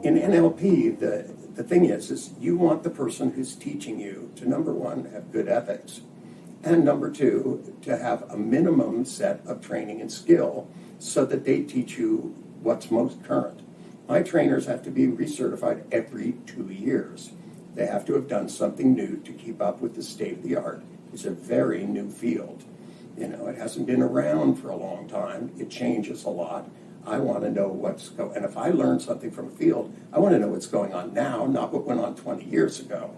In NLP, the thing is you want the person who's teaching you to, number one, have good ethics, and number two, to have a minimum set of training and skill so that they teach you what's most current. My trainers have to be recertified every 2 years. They have to have done something new to keep up with the state of the art. It's a very new field. You know, it hasn't been around for a long time. It changes a lot. I want to know what's going, and if I learn something from a field, I want to know what's going on now, not what went on 20 years ago.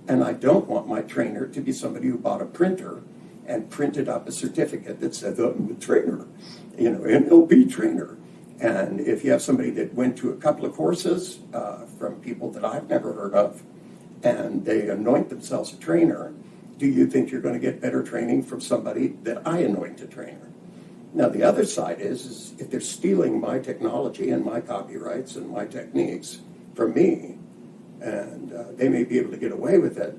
And I don't want my trainer to be somebody who bought a printer and printed up a certificate that said, oh, I'm a trainer, you know, NLP trainer. And if you have somebody that went to a couple of courses from people that I've never heard of, and they anoint themselves a trainer, do you think you're going to get better training from somebody that I anoint a trainer? Now, the other side is if they're stealing my technology and my copyrights and my techniques from me, and they may be able to get away with it,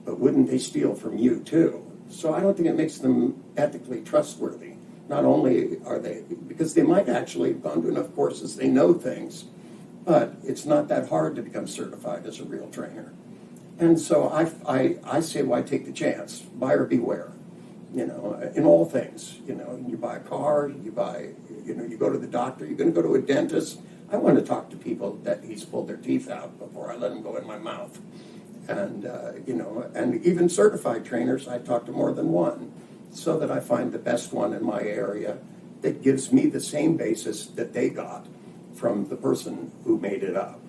but wouldn't they steal from you too? So I don't think it makes them ethically trustworthy. Not only are they, because they might actually have gone to enough courses, they know things, but it's not that hard to become certified as a real trainer. And so I say, why take the chance? Buyer beware. You know, in all things, you know, you buy a car, you go to the doctor, you're going to go to a dentist. I want to talk to people that he's pulled their teeth out before I let them go in my mouth. And, you know, and even certified trainers, I talk to more than one so that I find the best one in my area that gives me the same basis that they got from the person who made it up.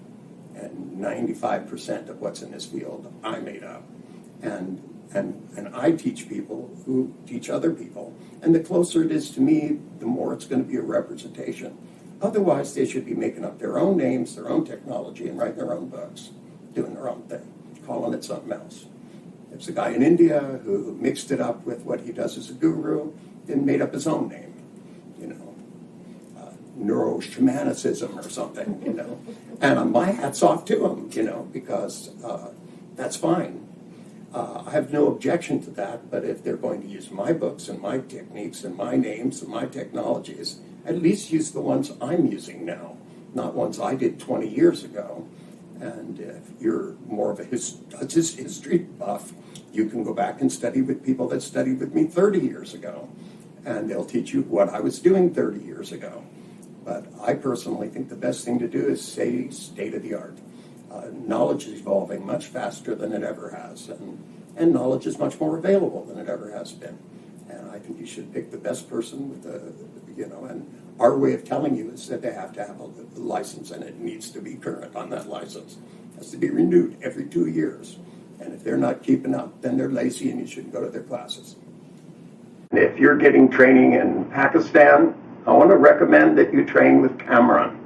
And 95% of what's in this field, I made up. And I teach people who teach other people. And the closer it is to me, the more it's going to be a representation. Otherwise, they should be making up their own names, their own technology, and writing their own books, doing their own thing, calling it something else. There's a guy in India who mixed it up with what he does as a guru and made up his own name, you know, neuroshamanicism or something, you know. And my hat's off to him, you know, because that's fine. I have no objection to that, but if they're going to use my books and my techniques and my names and my technologies, at least use the ones I'm using now, not ones I did 20 years ago. And if you're more of a history buff, you can go back and study with people that studied with me 30 years ago, and they'll teach you what I was doing 30 years ago. But I personally think the best thing to do is say state of the art. Knowledge is evolving much faster than it ever has, and knowledge is much more available than it ever has been. And I think you should pick the best person with the, you know, and our way of telling you is that they have to have a license, and it needs to be current on that license. It has to be renewed every 2 years. And if they're not keeping up, then they're lazy and you shouldn't go to their classes. If you're getting training in Pakistan, I want to recommend that you train with Kamran.